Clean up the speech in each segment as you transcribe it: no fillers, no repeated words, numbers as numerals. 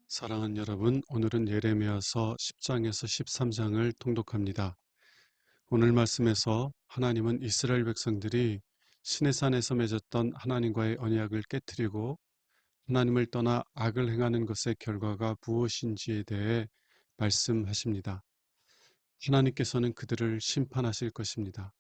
사랑하는 여러분, 오늘은 예레미야서 10장에서 13장을 통독합니다. 오늘 말씀에서 하나님은 이스라엘 백성들이 시내산에서 맺었던 하나님과의 언약을 깨뜨리고 하나님을 떠나 악을 행하는 것의 결과가 무엇인지에 대해 말씀하십니다. 하나님께서는 그들을 심판하실 것입니다.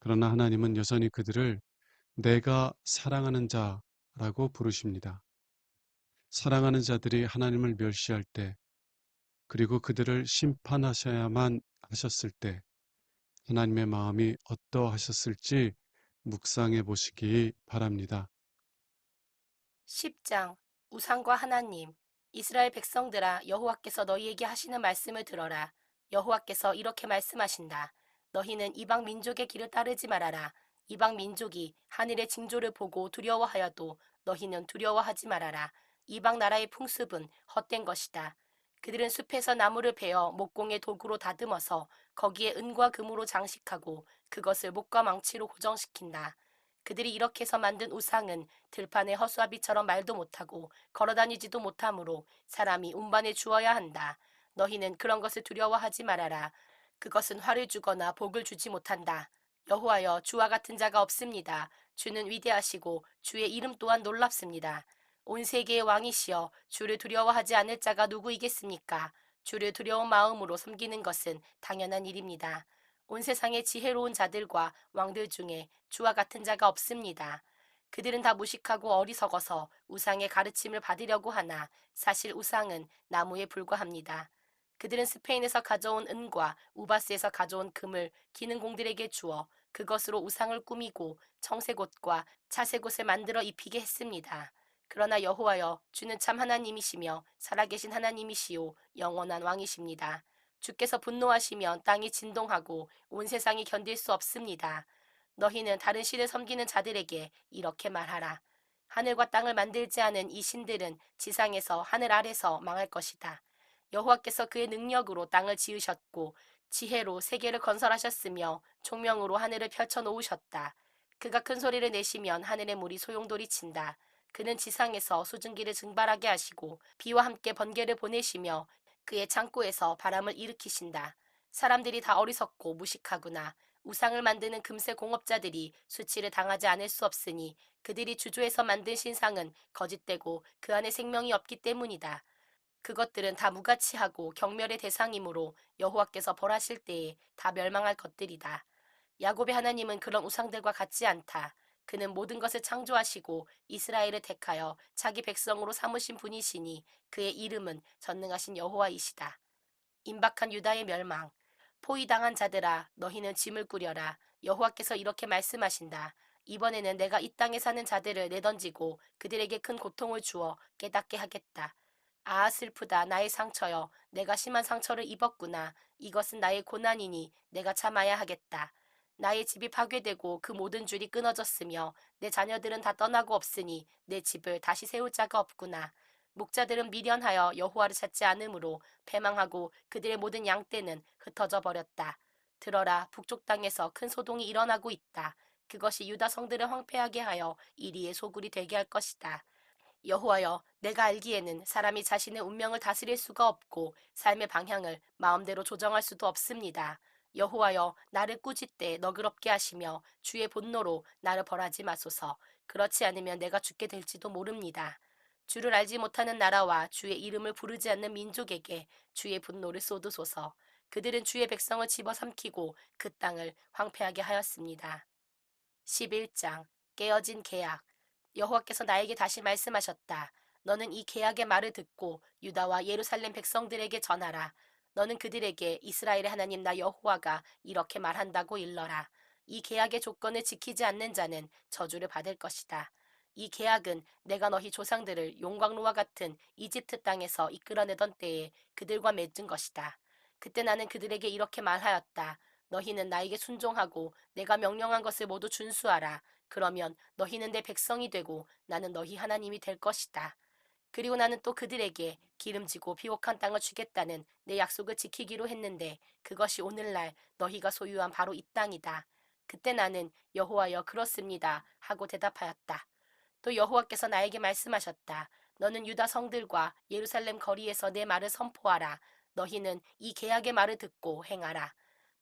그러나 하나님은 여전히 그들을 내가 사랑하는 자라고 부르십니다. 사랑하는 자들이 하나님을 멸시할 때, 그리고 그들을 심판하셔야만 하셨을 때 하나님의 마음이 어떠하셨을지 묵상해 보시기 바랍니다. 10장 우상과 하나님. 이스라엘 백성들아, 여호와께서 너희에게 하시는 말씀을 들어라. 여호와께서 이렇게 말씀하신다. 너희는 이방 민족의 길을 따르지 말아라. 이방 민족이 하늘의 징조를 보고 두려워하여도 너희는 두려워하지 말아라. 이방 나라의 풍습은 헛된 것이다. 그들은 숲에서 나무를 베어 목공의 도구로 다듬어서 거기에 은과 금으로 장식하고 그것을 목과 망치로 고정시킨다. 그들이 이렇게 해서 만든 우상은 들판의 허수아비처럼 말도 못하고 걸어다니지도 못하므로 사람이 운반해 주어야 한다. 너희는 그런 것을 두려워하지 말아라. 그것은 화를 주거나 복을 주지 못한다. 여호와여, 주와 같은 자가 없습니다. 주는 위대하시고 주의 이름 또한 놀랍습니다. 온 세계의 왕이시여, 주를 두려워하지 않을 자가 누구이겠습니까? 주를 두려운 마음으로 섬기는 것은 당연한 일입니다. 온 세상의 지혜로운 자들과 왕들 중에 주와 같은 자가 없습니다. 그들은 다 무식하고 어리석어서 우상의 가르침을 받으려고 하나 사실 우상은 나무에 불과합니다. 그들은 스페인에서 가져온 은과 우바스에서 가져온 금을 기능공들에게 주어 그것으로 우상을 꾸미고 청색옷과 차색옷을 만들어 입히게 했습니다. 그러나 여호와여, 주는 참 하나님이시며 살아계신 하나님이시요 영원한 왕이십니다. 주께서 분노하시면 땅이 진동하고 온 세상이 견딜 수 없습니다. 너희는 다른 신을 섬기는 자들에게 이렇게 말하라. 하늘과 땅을 만들지 않은 이 신들은 지상에서 하늘 아래서 망할 것이다. 여호와께서 그의 능력으로 땅을 지으셨고 지혜로 세계를 건설하셨으며 총명으로 하늘을 펼쳐 놓으셨다. 그가 큰 소리를 내시면 하늘의 물이 소용돌이친다. 그는 지상에서 수증기를 증발하게 하시고 비와 함께 번개를 보내시며 그의 창고에서 바람을 일으키신다. 사람들이 다 어리석고 무식하구나. 우상을 만드는 금세 공업자들이 수치를 당하지 않을 수 없으니 그들이 주조해서 만든 신상은 거짓되고 그 안에 생명이 없기 때문이다. 그것들은 다 무가치하고 경멸의 대상이므로 여호와께서 벌하실 때에 다 멸망할 것들이다. 야곱의 하나님은 그런 우상들과 같지 않다. 그는 모든 것을 창조하시고 이스라엘을 택하여 자기 백성으로 삼으신 분이시니 그의 이름은 전능하신 여호와이시다. 임박한 유다의 멸망. 포위당한 자들아, 너희는 짐을 꾸려라. 여호와께서 이렇게 말씀하신다. 이번에는 내가 이 땅에 사는 자들을 내던지고 그들에게 큰 고통을 주어 깨닫게 하겠다. 아, 슬프다. 나의 상처여. 내가 심한 상처를 입었구나. 이것은 나의 고난이니 내가 참아야 하겠다. 나의 집이 파괴되고 그 모든 줄이 끊어졌으며 내 자녀들은 다 떠나고 없으니 내 집을 다시 세울 자가 없구나. 목자들은 미련하여 여호와를 찾지 않으므로 패망하고 그들의 모든 양떼는 흩어져 버렸다. 들어라, 북쪽 땅에서 큰 소동이 일어나고 있다. 그것이 유다 성들을 황폐하게 하여 이리의 소굴이 되게 할 것이다. 여호와여, 내가 알기에는 사람이 자신의 운명을 다스릴 수가 없고 삶의 방향을 마음대로 조정할 수도 없습니다. 여호와여, 나를 꾸짖되 너그럽게 하시며 주의 분노로 나를 벌하지 마소서. 그렇지 않으면 내가 죽게 될지도 모릅니다. 주를 알지 못하는 나라와 주의 이름을 부르지 않는 민족에게 주의 분노를 쏟으소서. 그들은 주의 백성을 집어삼키고 그 땅을 황폐하게 하였습니다. 11장 깨어진 계약. 여호와께서 나에게 다시 말씀하셨다. 너는 이 계약의 말을 듣고 유다와 예루살렘 백성들에게 전하라. 너는 그들에게 이스라엘의 하나님 나 여호와가 이렇게 말한다고 일러라. 이 계약의 조건을 지키지 않는 자는 저주를 받을 것이다. 이 계약은 내가 너희 조상들을 용광로와 같은 이집트 땅에서 이끌어내던 때에 그들과 맺은 것이다. 그때 나는 그들에게 이렇게 말하였다. 너희는 나에게 순종하고 내가 명령한 것을 모두 준수하라. 그러면 너희는 내 백성이 되고 나는 너희 하나님이 될 것이다. 그리고 나는 또 그들에게 기름지고 비옥한 땅을 주겠다는 내 약속을 지키기로 했는데 그것이 오늘날 너희가 소유한 바로 이 땅이다. 그때 나는 여호와여 그렇습니다 하고 대답하였다. 또 여호와께서 나에게 말씀하셨다. 너는 유다 성들과 예루살렘 거리에서 내 말을 선포하라. 너희는 이 계약의 말을 듣고 행하라.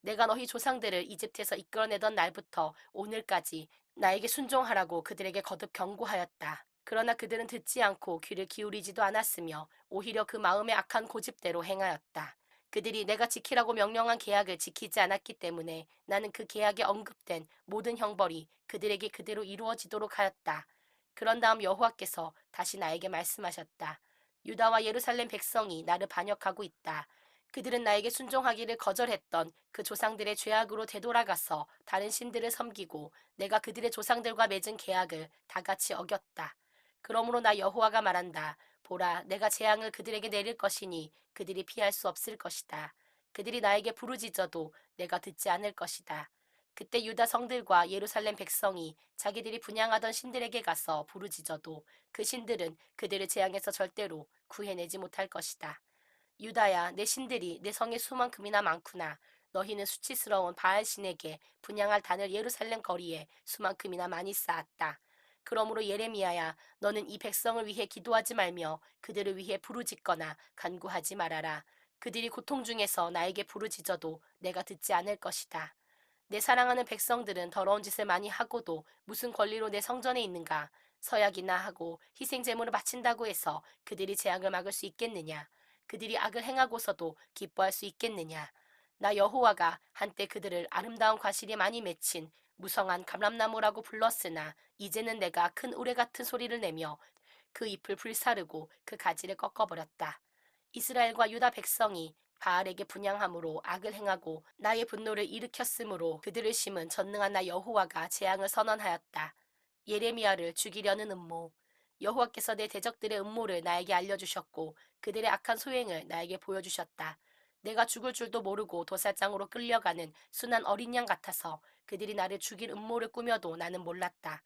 내가 너희 조상들을 이집트에서 이끌어내던 날부터 오늘까지 나에게 순종하라고 그들에게 거듭 경고하였다. 그러나 그들은 듣지 않고 귀를 기울이지도 않았으며 오히려 그 마음의 악한 고집대로 행하였다. 그들이 내가 지키라고 명령한 계약을 지키지 않았기 때문에 나는 그 계약에 언급된 모든 형벌이 그들에게 그대로 이루어지도록 하였다. 그런 다음 여호와께서 다시 나에게 말씀하셨다. 유다와 예루살렘 백성이 나를 반역하고 있다. 그들은 나에게 순종하기를 거절했던 그 조상들의 죄악으로 되돌아가서 다른 신들을 섬기고 내가 그들의 조상들과 맺은 계약을 다 같이 어겼다. 그러므로 나 여호와가 말한다. 보라, 내가 재앙을 그들에게 내릴 것이니 그들이 피할 수 없을 것이다. 그들이 나에게 부르짖어도 내가 듣지 않을 것이다. 그때 유다 성들과 예루살렘 백성이 자기들이 분향하던 신들에게 가서 부르짖어도 그 신들은 그들의 재앙에서 절대로 구해내지 못할 것이다. 유다야, 내 신들이 내 성에 수만큼이나 많구나. 너희는 수치스러운 바알 신에게 분향할 단을 예루살렘 거리에 수만큼이나 많이 쌓았다. 그러므로 예레미야야, 너는 이 백성을 위해 기도하지 말며 그들을 위해 부르짖거나 간구하지 말아라. 그들이 고통 중에서 나에게 부르짖어도 내가 듣지 않을 것이다. 내 사랑하는 백성들은 더러운 짓을 많이 하고도 무슨 권리로 내 성전에 있는가? 서약이나 하고 희생 제물을 바친다고 해서 그들이 재앙을 막을 수 있겠느냐? 그들이 악을 행하고서도 기뻐할 수 있겠느냐? 나 여호와가 한때 그들을 아름다운 과실이 많이 맺힌 무성한 감람나무라고 불렀으나 이제는 내가 큰 우레 같은 소리를 내며 그 잎을 불사르고 그 가지를 꺾어버렸다. 이스라엘과 유다 백성이 바알에게 분향함으로 악을 행하고 나의 분노를 일으켰으므로 그들을 심은 전능한 나 여호와가 재앙을 선언하였다. 예레미야를 죽이려는 음모. 여호와께서 내 대적들의 음모를 나에게 알려주셨고 그들의 악한 소행을 나에게 보여주셨다. 내가 죽을 줄도 모르고 도살장으로 끌려가는 순한 어린 양 같아서 그들이 나를 죽일 음모를 꾸며도 나는 몰랐다.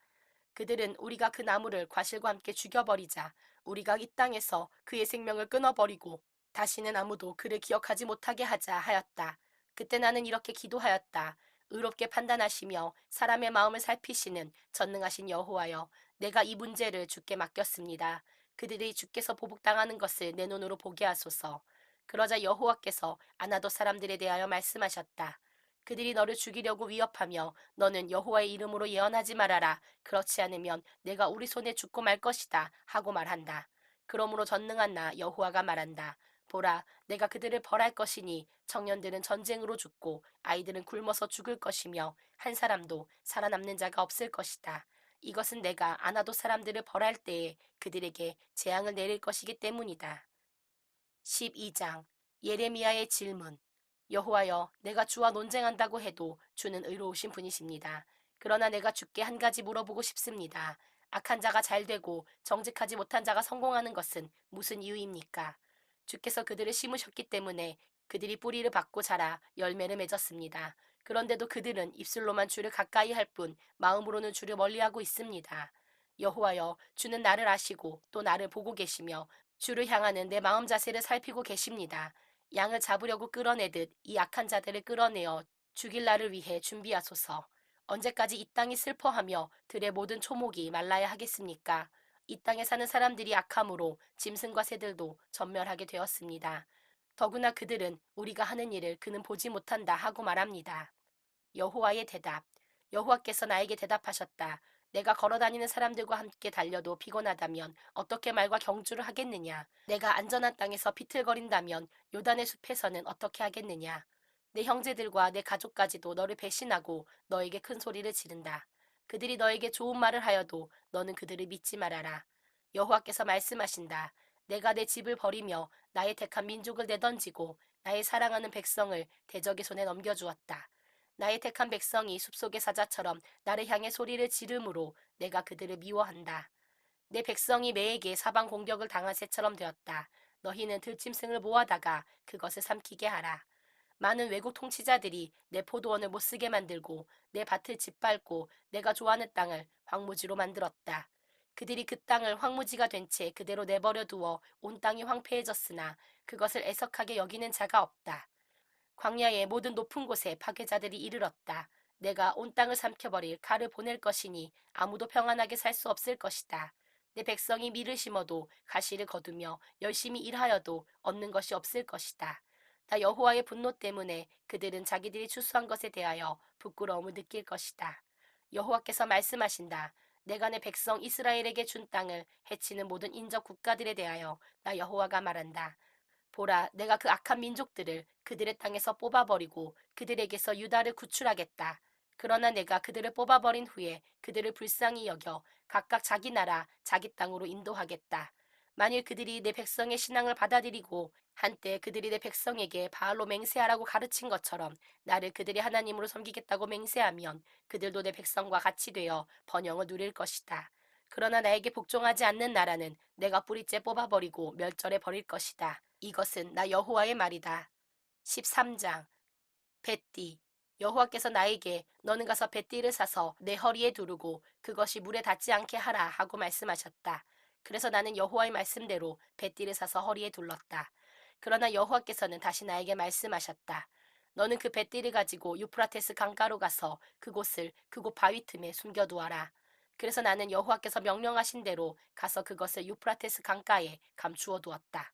그들은 우리가 그 나무를 과실과 함께 죽여버리자 우리가 이 땅에서 그의 생명을 끊어버리고 다시는 아무도 그를 기억하지 못하게 하자 하였다. 그때 나는 이렇게 기도하였다. 의롭게 판단하시며 사람의 마음을 살피시는 전능하신 여호와여, 내가 이 문제를 주께 맡겼습니다. 그들이 주께서 보복당하는 것을 내 눈으로 보게 하소서. 그러자 여호와께서 아나도 사람들에 대하여 말씀하셨다. 그들이 너를 죽이려고 위협하며 너는 여호와의 이름으로 예언하지 말아라. 그렇지 않으면 내가 우리 손에 죽고 말 것이다 하고 말한다. 그러므로 전능한 나 여호와가 말한다. 보라, 내가 그들을 벌할 것이니 청년들은 전쟁으로 죽고 아이들은 굶어서 죽을 것이며 한 사람도 살아남는 자가 없을 것이다. 이것은 내가 아나도 사람들을 벌할 때에 그들에게 재앙을 내릴 것이기 때문이다. 12장 예레미야의 질문. 여호와여, 내가 주와 논쟁한다고 해도 주는 의로우신 분이십니다. 그러나 내가 주께 한 가지 물어보고 싶습니다. 악한 자가 잘 되고 정직하지 못한 자가 성공하는 것은 무슨 이유입니까? 주께서 그들을 심으셨기 때문에 그들이 뿌리를 받고 자라 열매를 맺었습니다. 그런데도 그들은 입술로만 주를 가까이 할 뿐 마음으로는 주를 멀리하고 있습니다. 여호와여, 주는 나를 아시고 또 나를 보고 계시며 주를 향하는 내 마음 자세를 살피고 계십니다. 양을 잡으려고 끌어내듯 이 악한 자들을 끌어내어 죽일 날을 위해 준비하소서. 언제까지 이 땅이 슬퍼하며 들의 모든 초목이 말라야 하겠습니까? 이 땅에 사는 사람들이 악함으로 짐승과 새들도 전멸하게 되었습니다. 더구나 그들은 우리가 하는 일을 그는 보지 못한다 하고 말합니다. 여호와의 대답. 여호와께서 나에게 대답하셨다. 내가 걸어다니는 사람들과 함께 달려도 피곤하다면 어떻게 말과 경주를 하겠느냐? 내가 안전한 땅에서 비틀거린다면 요단의 숲에서는 어떻게 하겠느냐? 내 형제들과 내 가족까지도 너를 배신하고 너에게 큰 소리를 지른다. 그들이 너에게 좋은 말을 하여도 너는 그들을 믿지 말아라. 여호와께서 말씀하신다. 내가 내 집을 버리며 나의 택한 민족을 내던지고 나의 사랑하는 백성을 대적의 손에 넘겨주었다. 나의 택한 백성이 숲속의 사자처럼 나를 향해 소리를 지르므로 내가 그들을 미워한다. 내 백성이 매에게 사방 공격을 당한 새처럼 되었다. 너희는 들짐승을 모아다가 그것을 삼키게 하라. 많은 외국 통치자들이 내 포도원을 못쓰게 만들고 내 밭을 짓밟고 내가 좋아하는 땅을 황무지로 만들었다. 그들이 그 땅을 황무지가 된 채 그대로 내버려 두어 온 땅이 황폐해졌으나 그것을 애석하게 여기는 자가 없다. 광야의 모든 높은 곳에 파괴자들이 이르렀다. 내가 온 땅을 삼켜버릴 칼을 보낼 것이니 아무도 평안하게 살 수 없을 것이다. 내 백성이 밀을 심어도 가시를 거두며 열심히 일하여도 얻는 것이 없을 것이다. 다 여호와의 분노 때문에 그들은 자기들이 추수한 것에 대하여 부끄러움을 느낄 것이다. 여호와께서 말씀하신다. 내가 내 백성 이스라엘에게 준 땅을 해치는 모든 인접 국가들에 대하여 나 여호와가 말한다. 보라, 내가 그 악한 민족들을 그들의 땅에서 뽑아버리고 그들에게서 유다를 구출하겠다. 그러나 내가 그들을 뽑아버린 후에 그들을 불쌍히 여겨 각각 자기 나라, 자기 땅으로 인도하겠다. 만일 그들이 내 백성의 신앙을 받아들이고 한때 그들이 내 백성에게 바알로 맹세하라고 가르친 것처럼 나를 그들의 하나님으로 섬기겠다고 맹세하면 그들도 내 백성과 같이 되어 번영을 누릴 것이다. 그러나 나에게 복종하지 않는 나라는 내가 뿌리째 뽑아버리고 멸절해 버릴 것이다. 이것은 나 여호와의 말이다. 13장 뱃띠 여호와께서 나에게 너는 가서 뱃띠를 사서 내 허리에 두르고 그것이 물에 닿지 않게 하라 하고 말씀하셨다. 그래서 나는 여호와의 말씀대로 뱃띠를 사서 허리에 둘렀다. 그러나 여호와께서는 다시 나에게 말씀하셨다. 너는 그 뱃띠를 가지고 유프라테스 강가로 가서 그곳 바위 틈에 숨겨두어라. 그래서 나는 여호와께서 명령하신 대로 가서 그것을 유프라테스 강가에 감추어 두었다.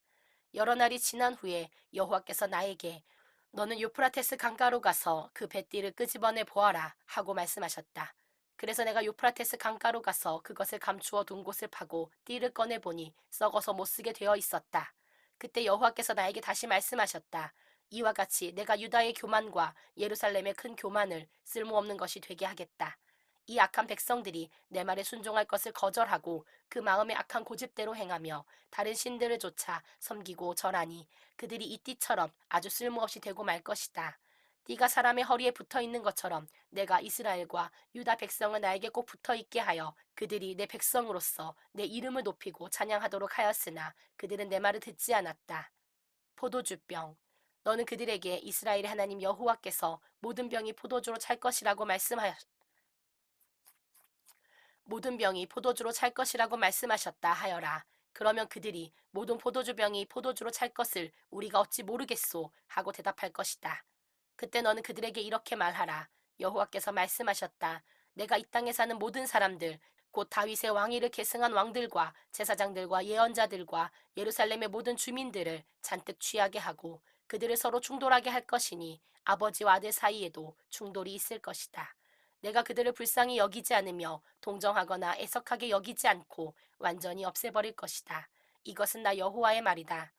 여러 날이 지난 후에 여호와께서 나에게 너는 유프라테스 강가로 가서 그 뱃띠를 끄집어내 보아라 하고 말씀하셨다. 그래서 내가 유프라테스 강가로 가서 그것을 감추어 둔 곳을 파고 띠를 꺼내 보니 썩어서 못 쓰게 되어 있었다. 그때 여호와께서 나에게 다시 말씀하셨다. 이와 같이 내가 유다의 교만과 예루살렘의 큰 교만을 쓸모없는 것이 되게 하겠다. 이 악한 백성들이 내 말에 순종할 것을 거절하고 그 마음의 악한 고집대로 행하며 다른 신들을 쫓아 섬기고 절하니 그들이 이 띠처럼 아주 쓸모없이 되고 말 것이다. 띠가 사람의 허리에 붙어 있는 것처럼 내가 이스라엘과 유다 백성을 나에게 꼭 붙어 있게 하여 그들이 내 백성으로서 내 이름을 높이고 찬양하도록 하였으나 그들은 내 말을 듣지 않았다. 포도주병 너는 그들에게 이스라엘의 하나님 여호와께서 모든 병이 포도주로 찰 것이라고 모든 병이 포도주로 찰 것이라고 말씀하셨다 하여라. 그러면 그들이 모든 포도주병이 포도주로 찰 것을 우리가 어찌 모르겠소 하고 대답할 것이다. 그때 너는 그들에게 이렇게 말하라. 여호와께서 말씀하셨다. 내가 이 땅에 사는 모든 사람들, 곧 다윗의 왕위를 계승한 왕들과 제사장들과 예언자들과 예루살렘의 모든 주민들을 잔뜩 취하게 하고 그들을 서로 충돌하게 할 것이니 아버지와 아들 사이에도 충돌이 있을 것이다. 내가 그들을 불쌍히 여기지 않으며 동정하거나 애석하게 여기지 않고 완전히 없애버릴 것이다. 이것은 나 여호와의 말이다.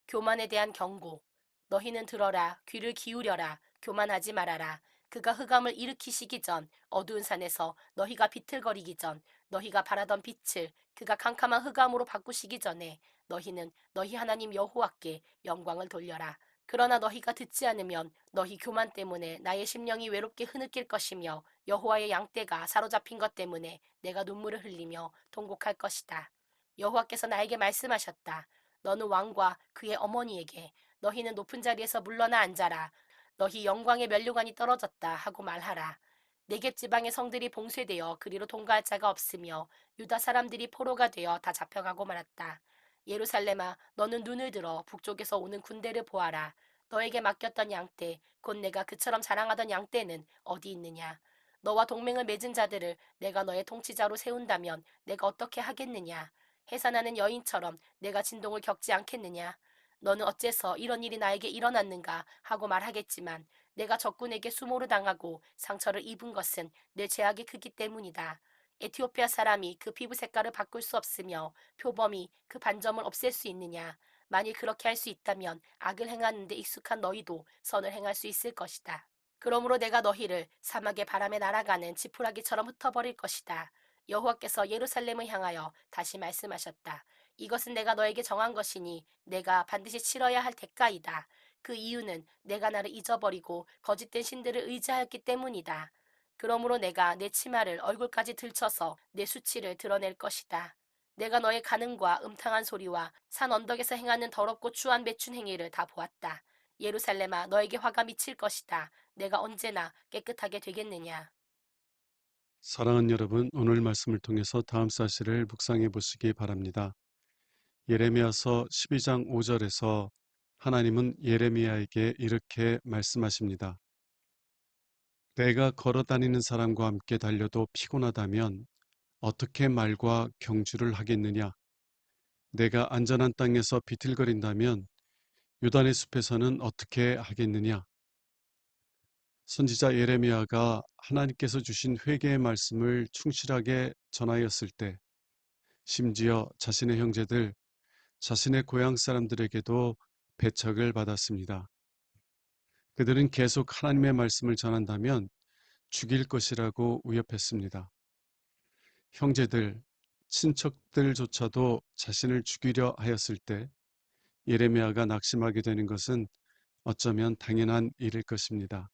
교만에 대한 경고. 너희는 들어라, 귀를 기울여라, 교만하지 말아라. 그가 흑암을 일으키시기 전, 어두운 산에서 너희가 비틀거리기 전, 너희가 바라던 빛을 그가 캄캄한 흑암으로 바꾸시기 전에 너희는 너희 하나님 여호와께 영광을 돌려라. 그러나 너희가 듣지 않으면 너희 교만 때문에 나의 심령이 외롭게 흐느낄 것이며 여호와의 양떼가 사로잡힌 것 때문에 내가 눈물을 흘리며 통곡할 것이다. 여호와께서 나에게 말씀하셨다. 너는 왕과 그의 어머니에게 너희는 높은 자리에서 물러나 앉아라. 너희 영광의 면류관이 떨어졌다 하고 말하라. 네겝 지방의 성들이 봉쇄되어 그리로 통과할 자가 없으며 유다 사람들이 포로가 되어 다 잡혀가고 말았다. 예루살렘아, 너는 눈을 들어 북쪽에서 오는 군대를 보아라. 너에게 맡겼던 양떼, 곧 내가 그처럼 자랑하던 양떼는 어디 있느냐? 너와 동맹을 맺은 자들을 내가 너의 통치자로 세운다면 내가 어떻게 하겠느냐? 해산하는 여인처럼 내가 진동을 겪지 않겠느냐? 너는 어째서 이런 일이 나에게 일어났는가 하고 말하겠지만 내가 적군에게 수모를 당하고 상처를 입은 것은 내 죄악이 크기 때문이다. 에티오피아 사람이 그 피부 색깔을 바꿀 수 없으며 표범이 그 반점을 없앨 수 있느냐? 만일 그렇게 할 수 있다면 악을 행하는 데 익숙한 너희도 선을 행할 수 있을 것이다. 그러므로 내가 너희를 사막의 바람에 날아가는 지푸라기처럼 흩어버릴 것이다. 여호와께서 예루살렘을 향하여 다시 말씀하셨다. 이것은 내가 너에게 정한 것이니 내가 반드시 치러야 할 대가이다. 그 이유는 내가 나를 잊어버리고 거짓된 신들을 의지하였기 때문이다. 그러므로 내가 내 치마를 얼굴까지 들쳐서 내 수치를 드러낼 것이다. 내가 너의 간음과 음탕한 소리와 산 언덕에서 행하는 더럽고 추한 매춘 행위를 다 보았다. 예루살렘아, 너에게 화가 미칠 것이다. 내가 언제나 깨끗하게 되겠느냐? 사랑하는 여러분, 오늘 말씀을 통해서 다음 사실을 묵상해 보시기 바랍니다. 예레미야서 12장 5절에서 하나님은 예레미야에게 이렇게 말씀하십니다. 내가 걸어 다니는 사람과 함께 달려도 피곤하다면 어떻게 말과 경주를 하겠느냐? 내가 안전한 땅에서 비틀거린다면 유단의 숲에서는 어떻게 하겠느냐? 선지자 예레미야가 하나님께서 주신 회개의 말씀을 충실하게 전하였을 때 심지어 자신의 형제들, 자신의 고향 사람들에게도 배척을 받았습니다. 그들은 계속 하나님의 말씀을 전한다면 죽일 것이라고 위협했습니다. 형제들, 친척들조차도 자신을 죽이려 하였을 때 예레미야가 낙심하게 되는 것은 어쩌면 당연한 일일 것입니다.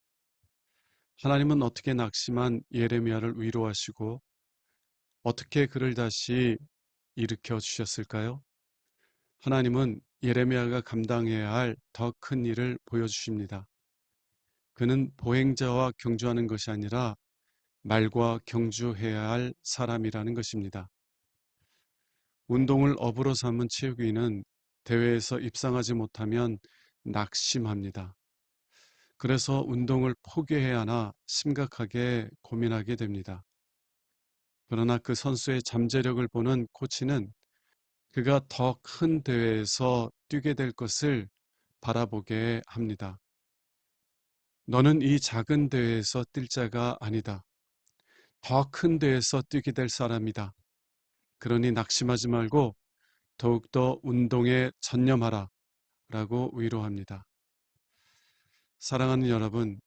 하나님은 어떻게 낙심한 예레미야를 위로하시고 어떻게 그를 다시 일으켜 주셨을까요? 하나님은 예레미야가 감당해야 할 더 큰 일을 보여주십니다. 그는 보행자와 경주하는 것이 아니라 말과 경주해야 할 사람이라는 것입니다. 운동을 업으로 삼은 체육인은 대회에서 입상하지 못하면 낙심합니다. 그래서 운동을 포기해야 하나 심각하게 고민하게 됩니다. 그러나 그 선수의 잠재력을 보는 코치는 그가 더 큰 대회에서 뛰게 될 것을 바라보게 합니다. 너는 이 작은 대회에서 뛸 자가 아니다. 더 큰 대회에서 뛰게 될 사람이다. 그러니 낙심하지 말고 더욱더 운동에 전념하라 라고 위로합니다. 사랑하는 여러분,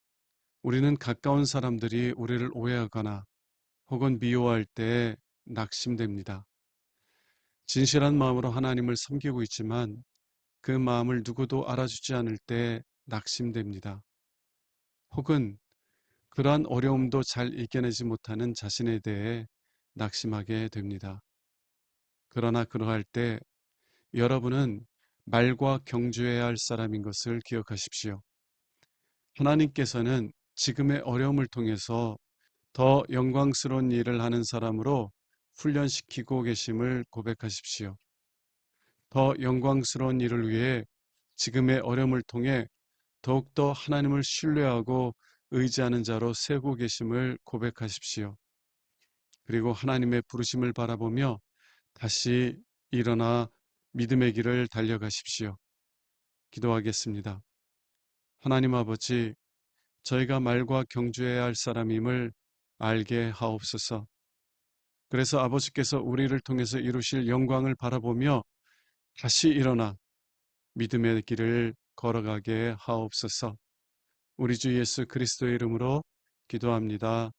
우리는 가까운 사람들이 우리를 오해하거나 혹은 미워할 때 낙심됩니다. 진실한 마음으로 하나님을 섬기고 있지만 그 마음을 누구도 알아주지 않을 때 낙심됩니다. 혹은 그러한 어려움도 잘 이겨내지 못하는 자신에 대해 낙심하게 됩니다. 그러나 그러할 때 여러분은 말과 경주해야 할 사람인 것을 기억하십시오. 하나님께서는 지금의 어려움을 통해서 더 영광스러운 일을 하는 사람으로 훈련시키고 계심을 고백하십시오. 더 영광스러운 일을 위해 지금의 어려움을 통해 더욱더 하나님을 신뢰하고 의지하는 자로 세우고 계심을 고백하십시오. 그리고 하나님의 부르심을 바라보며 다시 일어나 믿음의 길을 달려가십시오. 기도하겠습니다. 하나님 아버지, 저희가 말과 경주해야 할 사람임을 알게 하옵소서. 그래서 아버지께서 우리를 통해서 이루실 영광을 바라보며 다시 일어나 믿음의 길을 걸어가게 하옵소서. 우리 주 예수 그리스도의 이름으로 기도합니다.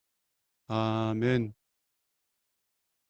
아멘.